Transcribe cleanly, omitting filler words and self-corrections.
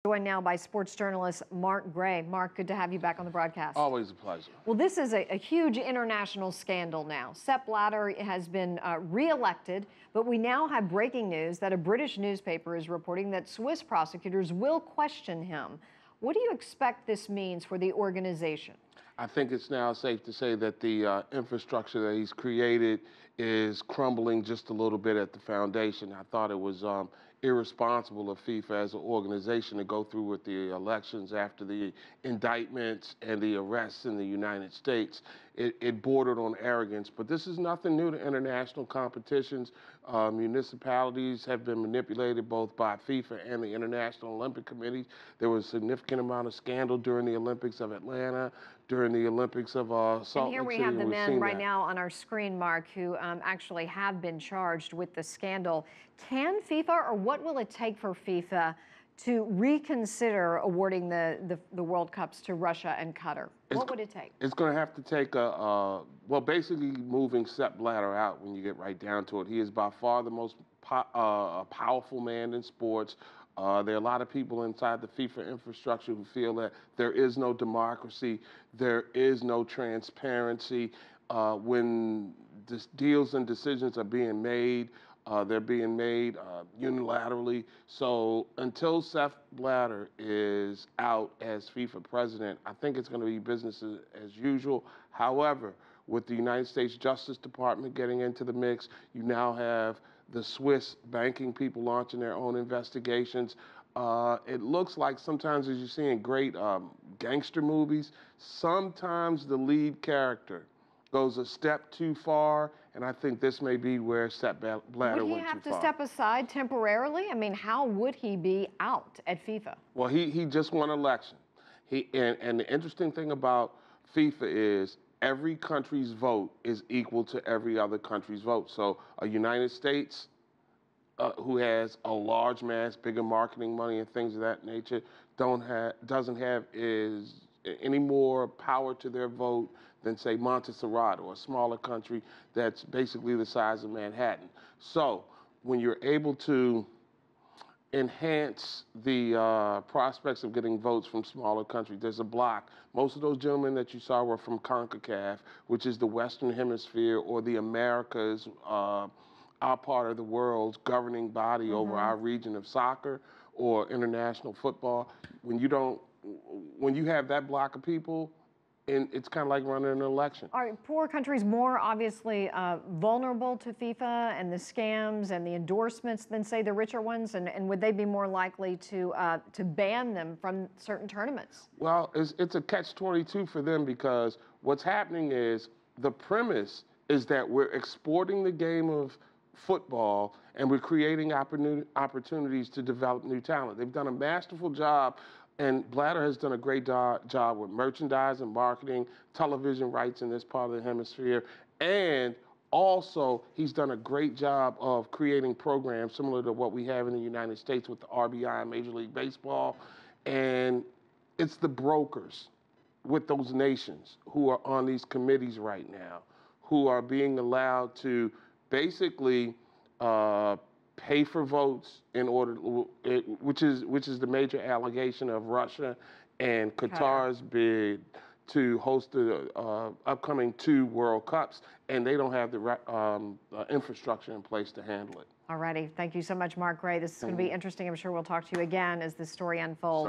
Joined now by sports journalist Mark Gray. Mark, good to have you back on the broadcast. Always a pleasure. Well, this is a huge international scandal now. Sepp Blatter has been re-elected, but we now have breaking news that a British newspaper is reporting that Swiss prosecutors will question him. What do you expect this means for the organization? I think it's now safe to say that the infrastructure that he's created is crumbling just a little bit at the foundation. I thought it was irresponsible of FIFA as an organization to go through with the elections after the indictments and the arrests in the United States. It bordered on arrogance, but this is nothing new to international competitions. Municipalities have been manipulated both by FIFA and the International Olympic Committee. There was a significant amount of scandal during the Olympics of Atlanta, during the Olympics of Salt Lake City. And here we have the men right now on our screen, Mark, who actually have been charged with the scandal. Can FIFA, or what will it take for FIFA to reconsider awarding the World Cups to Russia and Qatar? What would it take? It's going to have to take well, basically moving Sepp Blatter out when you get right down to it. He is by far the most powerful man in sports. There are a lot of people inside the FIFA infrastructure who feel that there is no democracy, there is no transparency. When deals and decisions are being made, they're being made unilaterally. So until Sepp Blatter is out as FIFA president, I think it's going to be business as usual. However, with the United States Justice Department getting into the mix, you now have the Swiss banking people launching their own investigations. It looks like sometimes, as you see in great gangster movies, sometimes the lead character goes a step too far, and I think this may be where Sepp Blatter went too far. Would he have to step aside temporarily? I mean, how would he be out at FIFA? Well, he just won an election. And the interesting thing about FIFA is every country's vote is equal to every other country's vote. So a United States who has a large mass, bigger marketing money and things of that nature, doesn't have any more power to their vote than, say, Montserrat, or a smaller country that's basically the size of Manhattan. So when you're able to enhance the prospects of getting votes from smaller countries, there's a block. Most of those gentlemen that you saw were from CONCACAF, which is the Western Hemisphere, or the Americas, our part of the world's governing body over our region of soccer or international football. When you have that block of people, and it's kind of like running an election. Are poor countries more obviously vulnerable to FIFA and the scams and the endorsements than, say, the richer ones? And would they be more likely to ban them from certain tournaments? Well, it's a catch-22 for them, because what's happening is the premise is that we're exporting the game of football and we're creating opportunities to develop new talent. They've done a masterful job. And Blatter has done a great job with merchandise and marketing, television rights in this part of the hemisphere, and also he's done a great job of creating programs similar to what we have in the United States with the RBI and Major League Baseball. And it's the brokers with those nations who are on these committees right now, who are being allowed to basically pay for votes in order, which is the major allegation of Russia and Qatar's bid to host the upcoming 2 World Cups, and they don't have the infrastructure in place to handle it. All righty. Thank you so much, Mark Gray. This is going to be interesting. I'm sure we'll talk to you again as this story unfolds.